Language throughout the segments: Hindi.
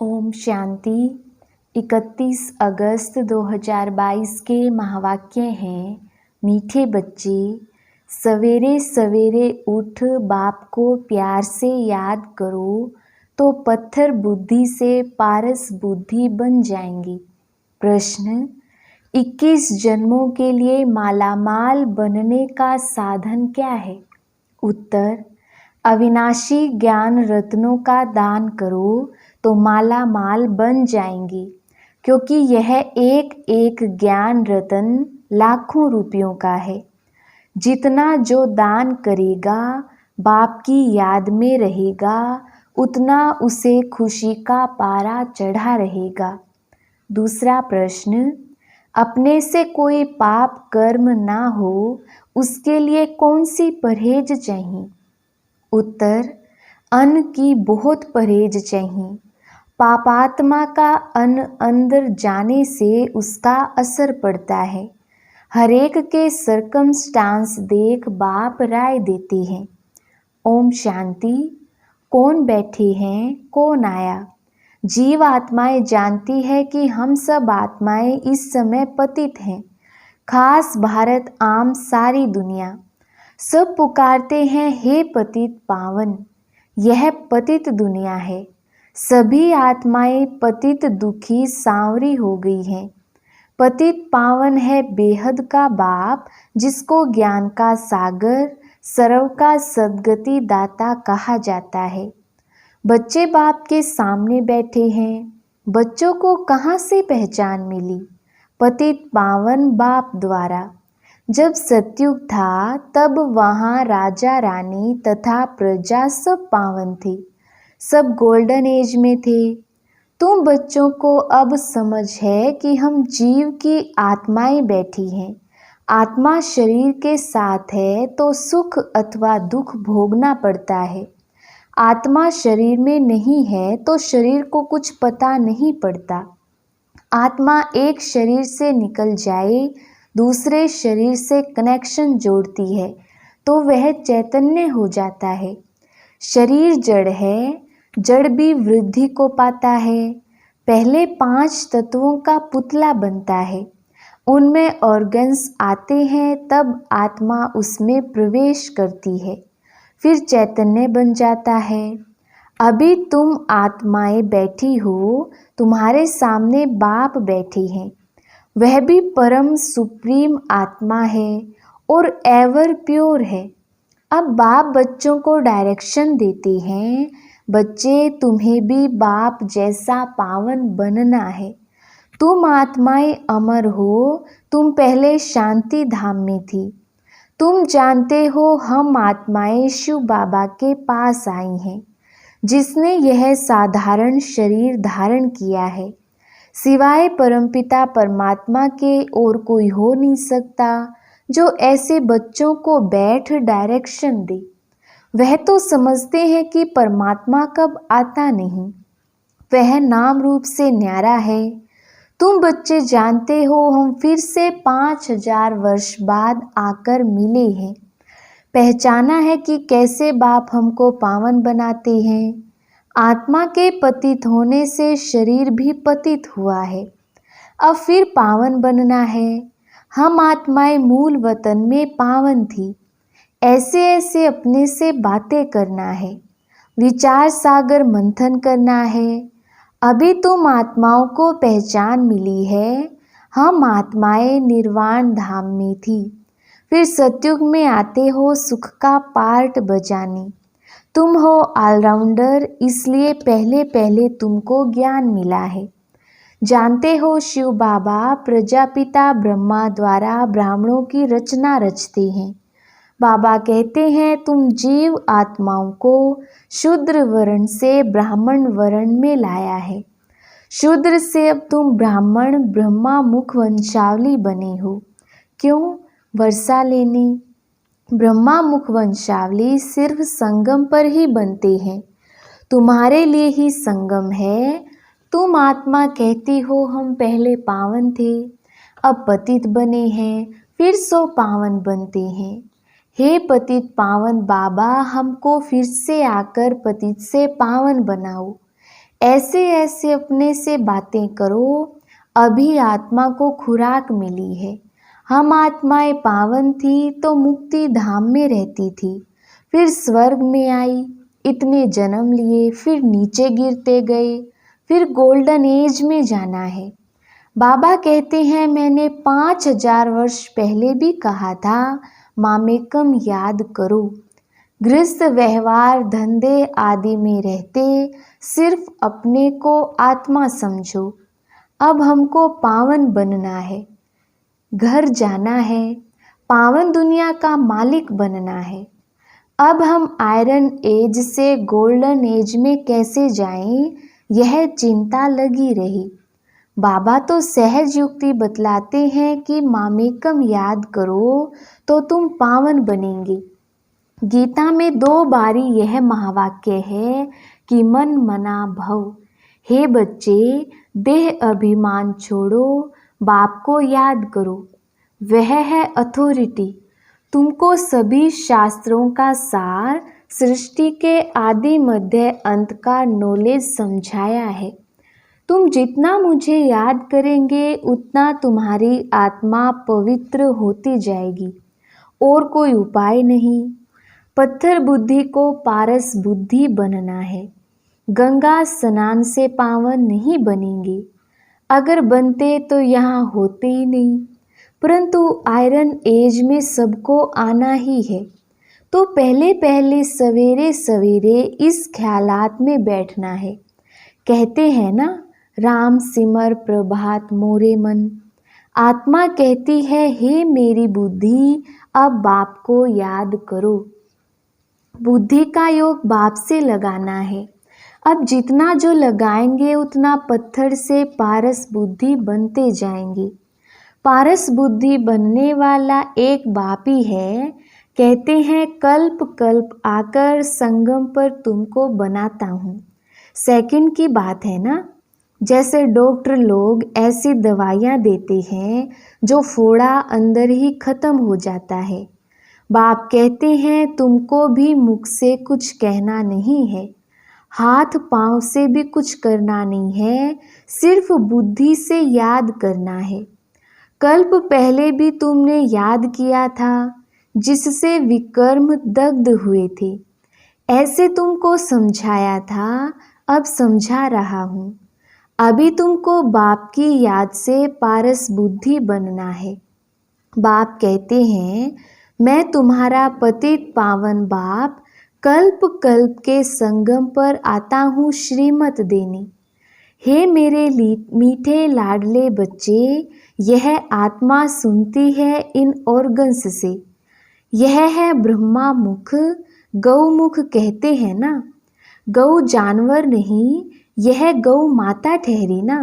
ओम शांति। 31 अगस्त 2022 के महावाक्य हैं, मीठे बच्चे, सवेरे सवेरे उठ बाप को प्यार से याद करो तो पत्थर बुद्धि से पारस बुद्धि बन जाएंगी। प्रश्न, 21 जन्मों के लिए मालामाल बनने का साधन क्या है? उत्तर, अविनाशी ज्ञान रत्नों का दान करो तो माला माल बन जाएंगी, क्योंकि यह एक एक ज्ञान रत्न लाखों रुपयों का है। जितना जो दान करेगा, बाप की याद में रहेगा, उतना उसे खुशी का पारा चढ़ा रहेगा। दूसरा प्रश्न, अपने से कोई पाप कर्म ना हो उसके लिए कौन सी परहेज चाहिए? उत्तर, अन्न की बहुत परहेज चाहिए। पापात्मा का अन्न अंदर जाने से उसका असर पड़ता है। हरेक के सर्कमस्टांस देख बाप राय देते हैं। ओम शांति। कौन बैठे हैं, कौन आया? जीव आत्माएं जानती है कि हम सब आत्माएं इस समय पतित हैं। खास भारत, आम सारी दुनिया सब पुकारते हैं, हे पतित पावन। यह पतित दुनिया है। सभी आत्माएं पतित दुखी सांवरी हो गई हैं। पतित पावन है बेहद का बाप, जिसको ज्ञान का सागर, सर्व का सद्गति दाता कहा जाता है। बच्चे बाप के सामने बैठे हैं। बच्चों को कहाँ से पहचान मिली? पतित पावन बाप द्वारा। जब सतयुग था तब वहाँ राजा रानी तथा प्रजा सब पावन थी, सब गोल्डन एज में थे। तुम बच्चों को अब समझ है कि हम जीव की आत्माएं बैठी हैं। आत्मा शरीर के साथ है तो सुख अथवा दुख भोगना पड़ता है। आत्मा शरीर में नहीं है तो शरीर को कुछ पता नहीं पड़ता। आत्मा एक शरीर से निकल जाए, दूसरे शरीर से कनेक्शन जोड़ती है तो वह चैतन्य हो जाता है। शरीर जड़ है, जड़ भी वृद्धि को पाता है। पहले 5 तत्वों का पुतला बनता है, उनमें ऑर्गन्स आते हैं, तब आत्मा उसमें प्रवेश करती है, फिर चैतन्य बन जाता है। अभी तुम आत्माएं बैठी हो, तुम्हारे सामने बाप बैठे हैं। वह भी परम सुप्रीम आत्मा है और एवर प्योर है। अब बाप बच्चों को डायरेक्शन देते हैं, बच्चे तुम्हें भी बाप जैसा पावन बनना है। तुम आत्माएं अमर हो, तुम पहले शांति धाम में थी। तुम जानते हो हम आत्माएं शिव बाबा के पास आई हैं, जिसने यह साधारण शरीर धारण किया है। सिवाय परमपिता परमात्मा के और कोई हो नहीं सकता जो ऐसे बच्चों को बैठ डायरेक्शन दे। वह तो समझते हैं कि परमात्मा कब आता नहीं, वह नाम रूप से न्यारा है। तुम बच्चे जानते हो हम फिर से 5000 वर्ष बाद आकर मिले हैं। पहचाना है कि कैसे बाप हमको पावन बनाते हैं। आत्मा के पतित होने से शरीर भी पतित हुआ है, अब फिर पावन बनना है। हम आत्माएं मूल वतन में पावन थी। ऐसे ऐसे अपने से बातें करना है, विचार सागर मंथन करना है। अभी तुम आत्माओं को पहचान मिली है, हम आत्माएं निर्वाण धाम में थी। फिर सतयुग में आते हो सुख का पार्ट बजाने। तुम हो ऑलराउंडर, इसलिए पहले पहले तुमको ज्ञान मिला है। जानते हो शिव बाबा प्रजापिता ब्रह्मा द्वारा ब्राह्मणों की रचना रचते हैं। बाबा कहते हैं तुम जीव आत्माओं को शूद्र वर्ण से ब्राह्मण वर्ण में लाया है। शूद्र से अब तुम ब्राह्मण ब्रह्मा मुख वंशावली बने हो। क्यों? वर्षा लेने। ब्रह्मा मुख वंशावली सिर्फ संगम पर ही बनते हैं, तुम्हारे लिए ही संगम है। तुम आत्मा कहती हो हम पहले पावन थे, अब पतित बने हैं, फिर सो पावन बनते हैं। हे पतित पावन बाबा, हमको फिर से आकर पतित से पावन बनाओ। ऐसे ऐसे अपने से बातें करो, अभी आत्मा को खुराक मिली है। हम आत्माएं पावन थी तो मुक्ति धाम में रहती थी, फिर स्वर्ग में आई, इतने जन्म लिए, फिर नीचे गिरते गए, फिर गोल्डन एज में जाना है। बाबा कहते हैं मैंने 5000 वर्ष पहले भी कहा था, मामेकम याद करो। गृहस्थ व्यवहार धंधे आदि में रहते सिर्फ अपने को आत्मा समझो। अब हमको पावन बनना है, घर जाना है, पावन दुनिया का मालिक बनना है। अब हम आयरन एज से गोल्डन एज में कैसे जाएं, यह चिंता लगी रही। बाबा तो सहज युक्ति बतलाते हैं कि मामेकम याद करो तो तुम पावन बनेंगे। गीता में 2 बारी यह महावाक्य है कि मन मना भव। हे बच्चे, देह अभिमान छोड़ो, बाप को याद करो, वह है अथॉरिटी। तुमको सभी शास्त्रों का सार, सृष्टि के आदि मध्य अंत का नॉलेज समझाया है। तुम जितना मुझे याद करेंगे उतना तुम्हारी आत्मा पवित्र होती जाएगी, और कोई उपाय नहीं। पत्थर बुद्धि को पारस बुद्धि बनना है। गंगा स्नान से पावन नहीं बनेंगे, अगर बनते तो यहाँ होते ही नहीं। परंतु आयरन एज में सबको आना ही है, तो पहले पहले सवेरे सवेरे इस ख्यालात में बैठना है। कहते हैं ना, राम सिमर प्रभात मोरे मन। आत्मा कहती है, हे मेरी बुद्धि, अब बाप को याद करो। बुद्धि का योग बाप से लगाना है। अब जितना जो लगाएंगे उतना पत्थर से पारस बुद्धि बनते जाएंगे। पारस बुद्धि बनने वाला एक बाप ही है। कहते हैं कल्प कल्प आकर संगम पर तुमको बनाता हूँ। सेकंड की बात है ना। जैसे डॉक्टर लोग ऐसी दवाइयाँ देते हैं जो फोड़ा अंदर ही खत्म हो जाता है। बाप कहते हैं तुमको भी मुख से कुछ कहना नहीं है, हाथ पांव से भी कुछ करना नहीं है, सिर्फ बुद्धि से याद करना है। कल्प पहले भी तुमने याद किया था, जिससे विकर्म दग्ध हुए थे। ऐसे तुमको समझाया था, अब समझा रहा हूँ। अभी तुमको बाप की याद से पारस बुद्धि बनना है। बाप कहते हैं मैं तुम्हारा पतित पावन बाप कल्प कल्प के संगम पर आता हूँ श्रीमत देने। हे मेरे मीठे लाडले बच्चे, यह आत्मा सुनती है इन ऑर्गन्स से। यह है ब्रह्मा मुख, गौमुख कहते हैं ना। गौ जानवर नहीं, यह गौ माता ठहरी ना।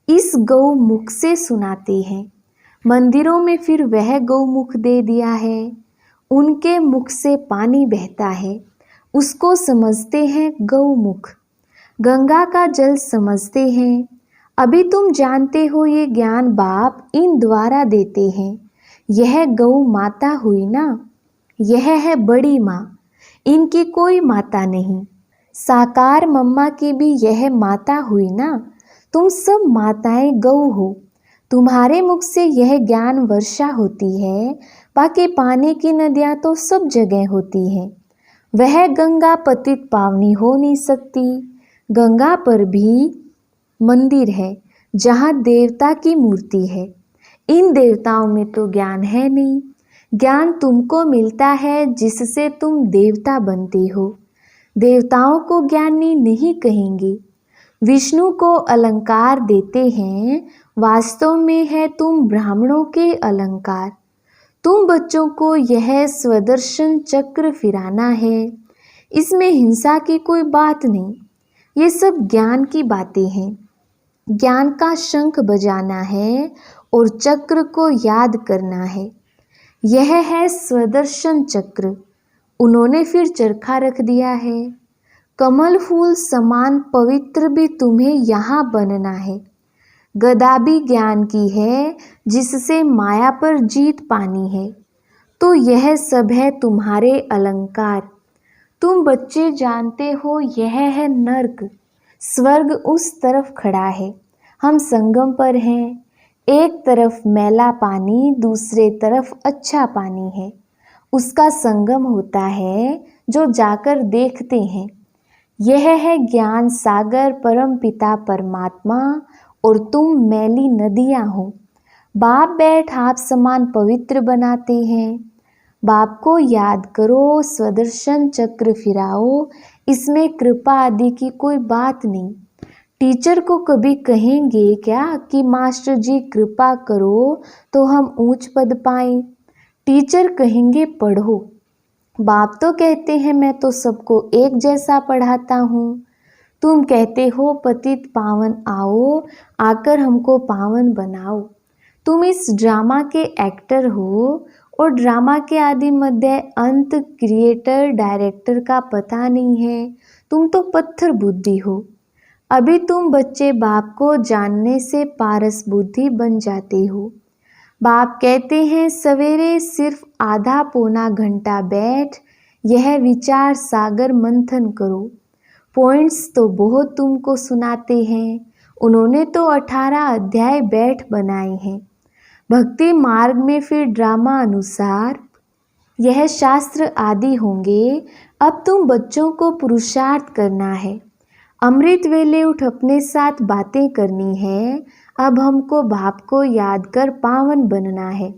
इस गौ मुख से सुनाते हैं। मंदिरों में फिर वह गौमुख दे दिया है। उनके मुख से पानी बहता है, उसको समझते हैं गौमुख। गंगा का जल समझते हैं। अभी तुम जानते हो ये ज्ञान बाप इन द्वारा देते हैं। यह गौ माता हुई ना, यह है बड़ी माँ, इनकी कोई माता नहीं। साकार मम्मा की भी यह माता हुई ना। तुम सब माताएं गौ हो। तुम्हारे मुख से यह ज्ञान वर्षा होती है, बाकी पानी की नदियाँ तो सब जगह होती हैं। वह गंगा पतित पावनी हो नहीं सकती। गंगा पर भी मंदिर है जहाँ देवता की मूर्ति है। इन देवताओं में तो ज्ञान है नहीं। ज्ञान तुमको मिलता है जिससे तुम देवता बनते हो। देवताओं को ज्ञानी नहीं कहेंगे। विष्णु को अलंकार देते हैं, वास्तव में है तुम ब्राह्मणों के अलंकार। तुम बच्चों को यह स्वदर्शन चक्र फिराना है। इसमें हिंसा की कोई बात नहीं, ये सब ज्ञान की बातें हैं। ज्ञान का शंख बजाना है और चक्र को याद करना है। यह है स्वदर्शन चक्र। उन्होंने फिर चरखा रख दिया है। कमल फूल समान पवित्र भी तुम्हें यहाँ बनना है। गदा भी ज्ञान की है जिससे माया पर जीत पानी है। तो यह सब है तुम्हारे अलंकार। तुम बच्चे जानते हो यह है नर्क। स्वर्ग उस तरफ खड़ा है, हम संगम पर हैं। एक तरफ मैला पानी, दूसरे तरफ अच्छा पानी है। उसका संगम होता है जो जाकर देखते हैं। यह है ज्ञान सागर, परम पिता परमात्मा, और तुम मैली नदियां हो। बाप बैठ आप समान पवित्र बनाते हैं। बाप को याद करो, स्वदर्शन चक्र फिराओ, इसमें कृपा आदि की कोई बात नहीं। टीचर को कभी कहेंगे क्या कि मास्टर जी कृपा करो तो हम ऊंच पद पाएं? टीचर कहेंगे पढ़ो। बाप तो कहते हैं मैं तो सबको एक जैसा पढ़ाता हूँ। तुम कहते हो पतित पावन आओ, आकर हमको पावन बनाओ। तुम इस ड्रामा के एक्टर हो और ड्रामा के आदि मध्य अंत क्रिएटर डायरेक्टर का पता नहीं है। तुम तो पत्थर बुद्धि हो। अभी तुम बच्चे बाप को जानने से पारस बुद्धि बन जाते हो। बाप कहते हैं सवेरे सिर्फ आधा पौना घंटा बैठ यह विचार सागर मंथन करो। पॉइंट्स तो बहुत तुमको सुनाते हैं। उन्होंने तो 18 अध्याय बैठ बनाए हैं। भक्ति मार्ग में फिर ड्रामा अनुसार यह शास्त्र आदि होंगे। अब तुम बच्चों को पुरुषार्थ करना है। अमृत वेले उठ अपने साथ बातें करनी है। अब हमको बाप को याद कर पावन बनना है,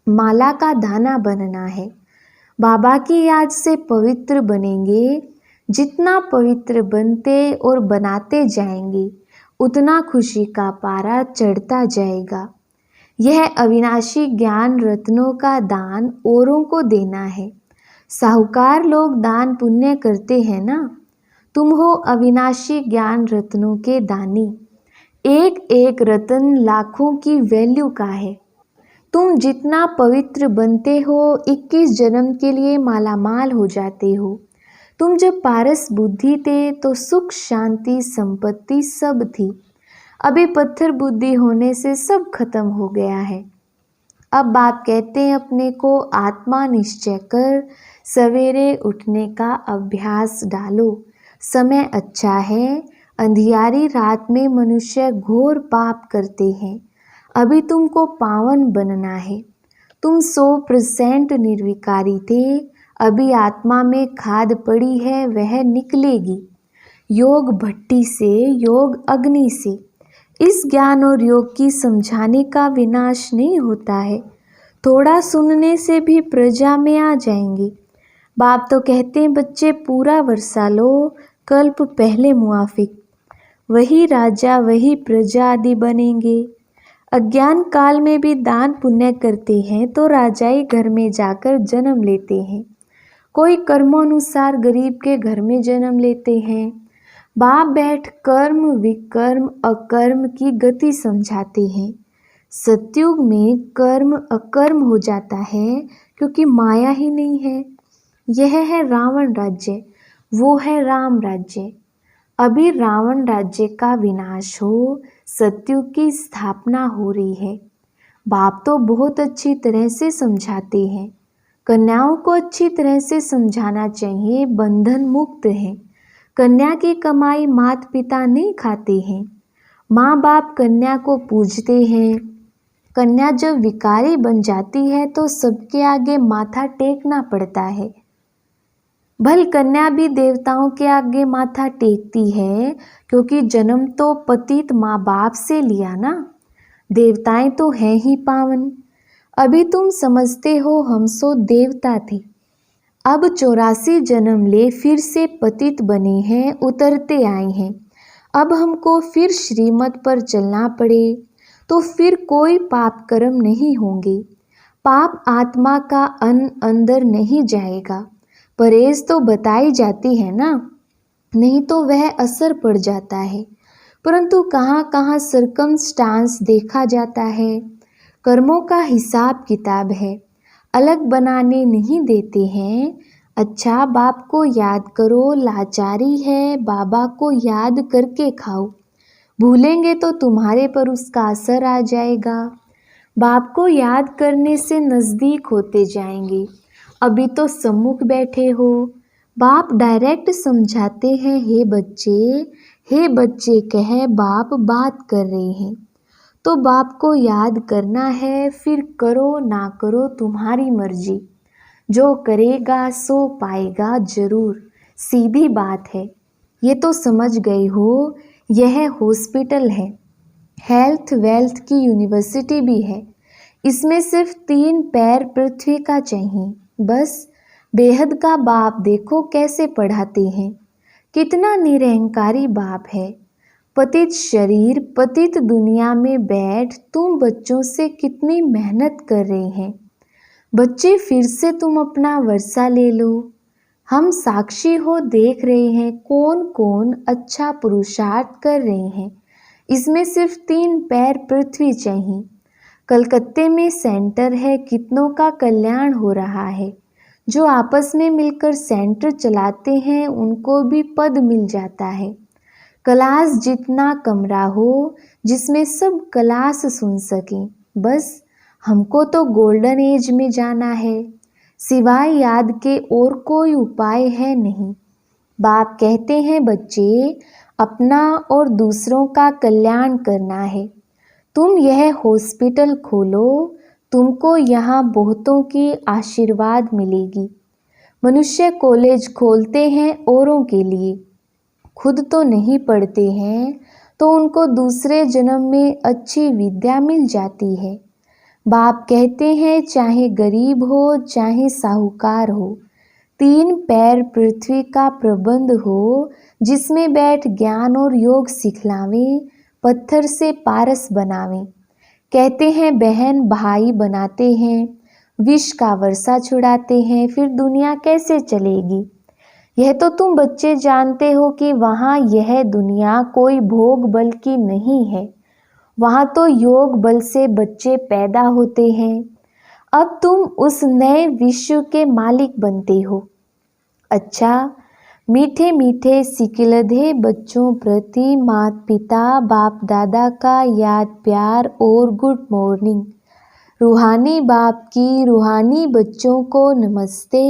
माला का दाना बनना है। बाबा की याद से पवित्र बनेंगे। जितना पवित्र बनते और बनाते जाएंगे उतना खुशी का पारा चढ़ता जाएगा। यह अविनाशी ज्ञान रत्नों का दान औरों को देना है। साहूकार लोग दान पुण्य करते हैं ना। तुम हो अविनाशी ज्ञान रत्नों के दानी। एक एक रत्न लाखों की वैल्यू का है। तुम जितना पवित्र बनते हो 21 जन्म के लिए मालामाल हो जाते हो। तुम जब पारस बुद्धि थे तो सुख शांति संपत्ति सब थी। अभी पत्थर बुद्धि होने से सब खत्म हो गया है। अब बाप कहते हैं अपने को आत्मा निश्चय कर सवेरे उठने का अभ्यास डालो। समय अच्छा है। अंधियारी रात में मनुष्य घोर पाप करते हैं। अभी तुमको पावन बनना है। तुम 100% निर्विकारी थे। अभी आत्मा में खाद पड़ी है, वह निकलेगी। योग भट्टी से, योग अग्नि से। इस ज्ञान और योग की समझाने का विनाश नहीं होता है। थोड़ा सुनने से भी प्रजा में आ जाएंगे। बाप तो कहते हैं बच्चे पूरा वर्षा लो, कल्प पहले मुआफिक। वही राजा वही प्रजा आदि बनेंगे। अज्ञान काल में भी दान पुण्य करते हैं तो राजाई घर में जाकर जन्म लेते हैं। कोई कर्मानुसार गरीब के घर में जन्म लेते हैं। बाप बैठ कर्म विकर्म अकर्म की गति समझाते हैं। सतयुग में कर्म अकर्म हो जाता है क्योंकि माया ही नहीं है। यह है रावण राज्य, वो है राम राज्य। अभी रावण राज्य का विनाश हो, सतयुग की स्थापना हो रही है। बाप तो बहुत अच्छी तरह से समझाते हैं। कन्याओं को अच्छी तरह से समझाना चाहिए। बंधन मुक्त है। कन्या की कमाई माता पिता नहीं खाते हैं। माँ बाप कन्या को पूजते हैं। कन्या जब विकारी बन जाती है तो सबके आगे माथा टेकना पड़ता है। भल कन्या भी देवताओं के आगे माथा टेकती है क्योंकि जन्म तो पतित माँ बाप से लिया ना। देवताएं तो हैं ही पावन। अभी तुम समझते हो हम सो देवता थे। अब 84 जन्म ले फिर से पतित बने हैं, उतरते आए हैं। अब हमको फिर श्रीमत पर चलना पड़े तो फिर कोई पाप कर्म नहीं होंगे। पाप आत्मा का अंदर नहीं जाएगा। परहेज तो बताई जाती है ना, नहीं तो वह असर पड़ जाता है। परंतु कहाँ कहाँ सर्कमस्टांस देखा जाता है। कर्मों का हिसाब किताब है, अलग बनाने नहीं देते हैं। अच्छा बाप को याद करो, लाचारी है, बाबा को याद करके खाओ। भूलेंगे तो तुम्हारे पर उसका असर आ जाएगा। बाप को याद करने से नज़दीक होते जाएंगे। अभी तो सम्मुख बैठे हो। बाप डायरेक्ट समझाते हैं, हे बच्चे हे बच्चे कहे बाप बात कर रहे हैं, तो बाप को याद करना है, फिर करो ना करो तुम्हारी मर्जी, जो करेगा सो पाएगा जरूर, सीधी बात है। ये तो समझ गए हो, यह हॉस्पिटल है, हेल्थ वेल्थ की यूनिवर्सिटी भी है। इसमें सिर्फ 3 पैर पृथ्वी का चाहिए, बस। बेहद का बाप देखो कैसे पढ़ाते हैं, कितना निरहंकारी बाप है। पतित शरीर पतित दुनिया में बैठ तुम बच्चों से कितनी मेहनत कर रहे हैं। बच्चे फिर से तुम अपना वर्षा ले लो, हम साक्षी हो देख रहे हैं कौन कौन अच्छा पुरुषार्थ कर रहे हैं। इसमें सिर्फ 3 पैर पृथ्वी चाहिए। कलकत्ते में सेंटर है, कितनों का कल्याण हो रहा है। जो आपस में मिलकर सेंटर चलाते हैं उनको भी पद मिल जाता है। क्लास जितना कमरा हो जिसमें सब क्लास सुन सकें, बस। हमको तो गोल्डन एज में जाना है, सिवाय याद के और कोई उपाय है नहीं। बाप कहते हैं बच्चे, अपना और दूसरों का कल्याण करना है। तुम यह हॉस्पिटल खोलो, तुमको यहाँ बहुतों की आशीर्वाद मिलेगी। मनुष्य कॉलेज खोलते हैं औरों के लिए, खुद तो नहीं पढ़ते हैं, तो उनको दूसरे जन्म में अच्छी विद्या मिल जाती है। बाप कहते हैं चाहे गरीब हो चाहे साहूकार हो, 3 पैर पृथ्वी का प्रबंध हो, जिसमें बैठ ज्ञान और योग सिखलावें, पत्थर से पारस बनावें। कहते हैं बहन भाई बनाते हैं, विष का वर्षा छुड़ाते हैं, फिर दुनिया कैसे चलेगी। यह तो तुम बच्चे जानते हो कि वहाँ यह दुनिया कोई भोग बल की नहीं है, वहाँ तो योग बल से बच्चे पैदा होते हैं। अब तुम उस नए विश्व के मालिक बनते हो। अच्छा, मीठे मीठे सिकिलधे बच्चों प्रति माता पिता बाप दादा का याद प्यार और गुड मॉर्निंग। रूहानी बाप की रूहानी बच्चों को नमस्ते।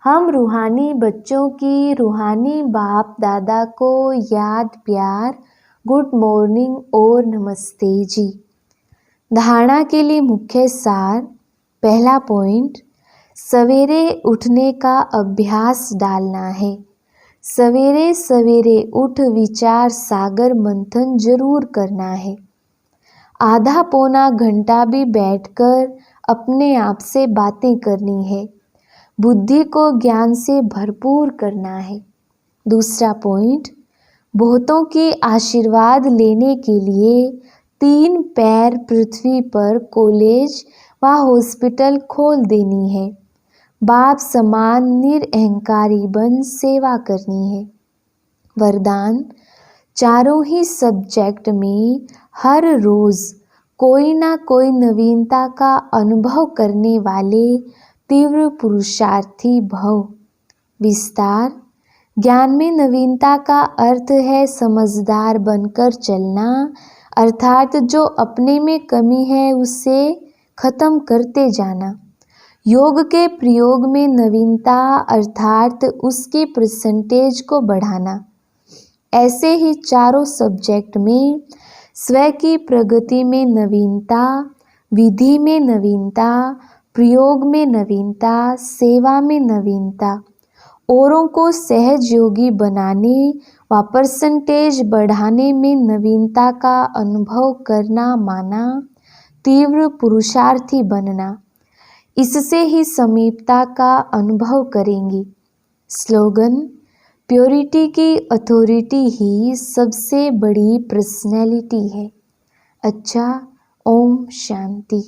हम रूहानी बच्चों की रूहानी बाप दादा को याद प्यार, गुड मॉर्निंग और नमस्ते जी। धारणा के लिए मुख्य सार। पहला पॉइंट, सवेरे उठने का अभ्यास डालना है। सवेरे सवेरे उठ विचार सागर मंथन जरूर करना है। आधा पौना घंटा भी बैठकर अपने आप से बातें करनी है। बुद्धि को ज्ञान से भरपूर करना है। दूसरा पॉइंट, बहुतों की आशीर्वाद लेने के लिए 3 पैर पृथ्वी पर कॉलेज व हॉस्पिटल खोल देनी है। बाप समान निरअहंकारी बन सेवा करनी है। वरदान, चारों ही सब्जेक्ट में हर रोज कोई ना कोई नवीनता का अनुभव करने वाले तीव्र पुरुषार्थी भव। विस्तार, ज्ञान में नवीनता का अर्थ है समझदार बनकर चलना, अर्थात जो अपने में कमी है उसे खत्म करते जाना। योग के प्रयोग में नवीनता अर्थात उसकी परसेंटेज को बढ़ाना। ऐसे ही चारों सब्जेक्ट में स्व की प्रगति में नवीनता, विधि में नवीनता, प्रयोग में नवीनता, सेवा में नवीनता, औरों को सहज योगी बनाने व परसेंटेज बढ़ाने में नवीनता का अनुभव करना माना तीव्र पुरुषार्थी बनना। इससे ही समीपता का अनुभव करेंगी। स्लोगन, प्योरिटी की अथॉरिटी ही सबसे बड़ी पर्सनैलिटी है। अच्छा, ओम शांति।